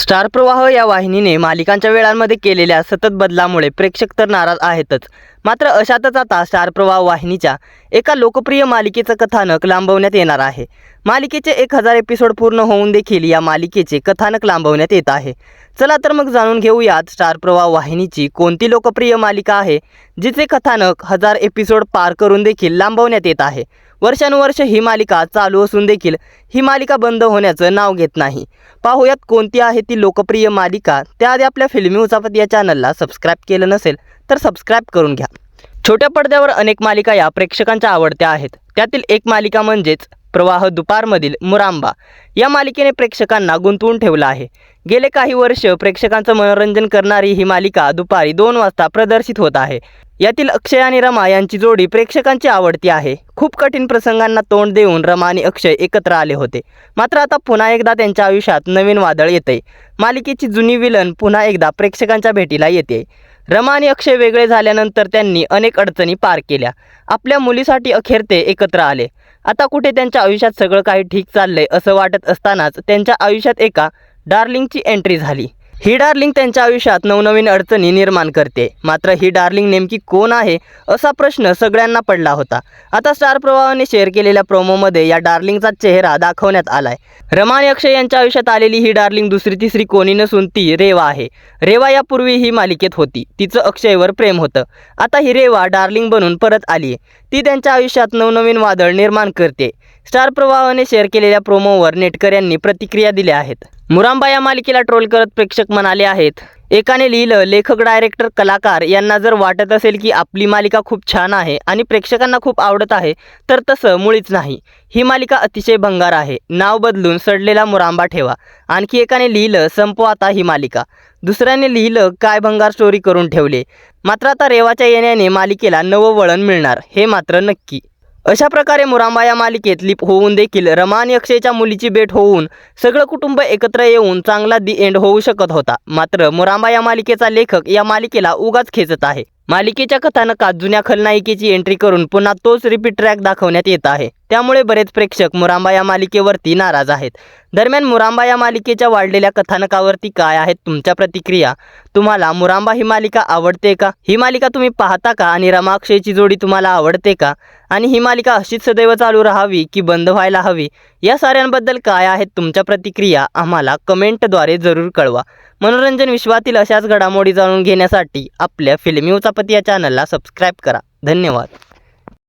Star प्रवाह या वाहिनीने मालिकांच्या वेळांमध्ये केलेल्या सतत बदलामुळे प्रेक्षक तर नाराज आहेतच, मात्र अशातच आता स्टार प्रवाह वाहिनीच्या एका लोकप्रिय मालिकेचं कथानक लांबवण्यात येणार आहे। मालिकेचे 1000 एपिसोड पूर्ण होऊन देखील या मालिकेचे कथानक लांबवण्यात येत आहे। चला तर मग जाणून घेऊयात स्टार प्रवाह वाहिनीची कोणती लोकप्रिय मालिका आहे जिचे कथानक 1000 एपिसोड पार करून देखील लांबवण्यात येत आहे। वर्षानुवर्ष ही मालिका चालू असून देखील ही मालिका बंद होण्याचं नाव घेत नाही। पाहूयात कोणती आहे ती लोकप्रिय मालिका। त्याआधी आपल्या फिल्मी उचापत या चॅनलला सबस्क्राईब केलं नसेल तर सबस्क्राईब करून घ्या। छोट्या पडद्यावर अनेक मालिका या प्रेक्षकांच्या आवडत्या आहेत। त्यातील एक मालिका म्हणजेच प्रवाह दुपारमधील मुरांबा। या मालिकेने प्रेक्षकांना गुंतवून ठेवलं आहे। गेले काही वर्ष प्रेक्षकांचं मनोरंजन करणारी ही मालिका दुपारी 2 वाजता प्रदर्शित होत आहे। यातील अक्षय आणि रमा यांची जोडी प्रेक्षकांची आवडती आहे। खूप कठीण प्रसंगांना तोंड देऊन रमा आणि अक्षय एकत्र आले होते, मात्र आता पुन्हा एकदा त्यांच्या आयुष्यात नवीन वादळ येते। मालिकेची जुनी विलन पुन्हा एकदा प्रेक्षकांच्या भेटीला येते। रमा आणि अक्षय वेगळे झाल्यानंतर त्यांनी अनेक अडचणी पार केल्या। आपल्या मुलीसाठी अखेर ते एकत्र आले। आता कुठे त्यांच्या आयुष्यात सगळं काही ठीक चाललंय असं वाटत असतानाच त्यांच्या आयुष्यात एका डार्लिंगची एंट्री झाली। ही डार्लिंग त्यांच्या आयुष्यात नवनवीन अडचणी निर्माण करते। मात्र ही डार्लिंग नेमकी कोण आहे असा प्रश्न सगळ्यांना पडला होता। आता स्टार प्रवाहाने शेअर केलेल्या प्रोमोमध्ये या डार्लिंगचा चेहरा दाखवण्यात आलाय। रमा आणि अक्षय यांच्या आयुष्यात आलेली ही डार्लिंग दुसरी तिसरी कोणी नसून ती रेवा आहे। रेवा यापूर्वी ही मालिकेत होती। तिचं अक्षयवर प्रेम होतं। आता ही रेवा डार्लिंग बनून परत आली आहे। ती त्यांच्या आयुष्यात नवनवीन वादळ निर्माण करते। स्टार प्रवाहाने शेअर केलेल्या प्रोमोवर नेटकऱ्यांनी प्रतिक्रिया दिल्या आहेत। मुरांबा या मालिकेला ट्रोल करत प्रेक्षक म्हणाले आहेत। एकाने लिहिलं, लेखक, डायरेक्टर, कलाकार यांना जर वाटत असेल की आपली मालिका खूप छान आहे आणि प्रेक्षकांना खूप आवडत आहे तर तसं मुळीच नाही। ही मालिका अतिशय भंगार आहे। नाव बदलून सडलेला मुरांबा ठेवा। आणखी एकाने लिहिलं, संपवा आता ही मालिका। दुसऱ्याने लिहिलं, काय भंगार स्टोरी करून ठेवले। मात्र आता रेवाच्या येण्याने मालिकेला नवं वळण मिळणार हे मात्र नक्की। अशा प्रकारे मुरांबा या मालिकेत लिप होऊन देखील रमा आणि अक्षयच्या मुलीची भेट होऊन सगळं कुटुंब एकत्र येऊन चांगला दी एंड होऊ शकत होता। मात्र मुरांबा या मालिकेचा लेखक या मालिकेला उगाच खेचत आहे। मालिकेच्या कथानकात जुन्या खलनायिकेची एंट्री करून पुन्हा तोच रिपीट ट्रॅक दाखवण्यात येत आहे। त्यामुळे बरेच प्रेक्षक मुरांबा या मालिकेवरती नाराज आहेत। दरम्यान मुरांबा या मालिकेच्या वाढलेल्या कथानकावरती काय आहेत तुमच्या प्रतिक्रिया? तुम्हाला मुरांबा ही मालिका आवडते का? ही मालिका तुम्ही पाहता का? आणि रमा अक्षयची जोडी तुम्हाला आवडते का? आणि ही मालिका अशीच सदैव चालू राहावी की बंद व्हायला हवी? या साऱ्यांबद्दल काय आहेत तुमच्या प्रतिक्रिया? आम्हाला कमेंटद्वारे जरूर कळवा। मनोरंजन विश्वातील अशाच घडामोडी जाणून घेण्यासाठी आपल्या फिल्मी उचापत या चॅनलला सबस्क्राईब करा। धन्यवाद।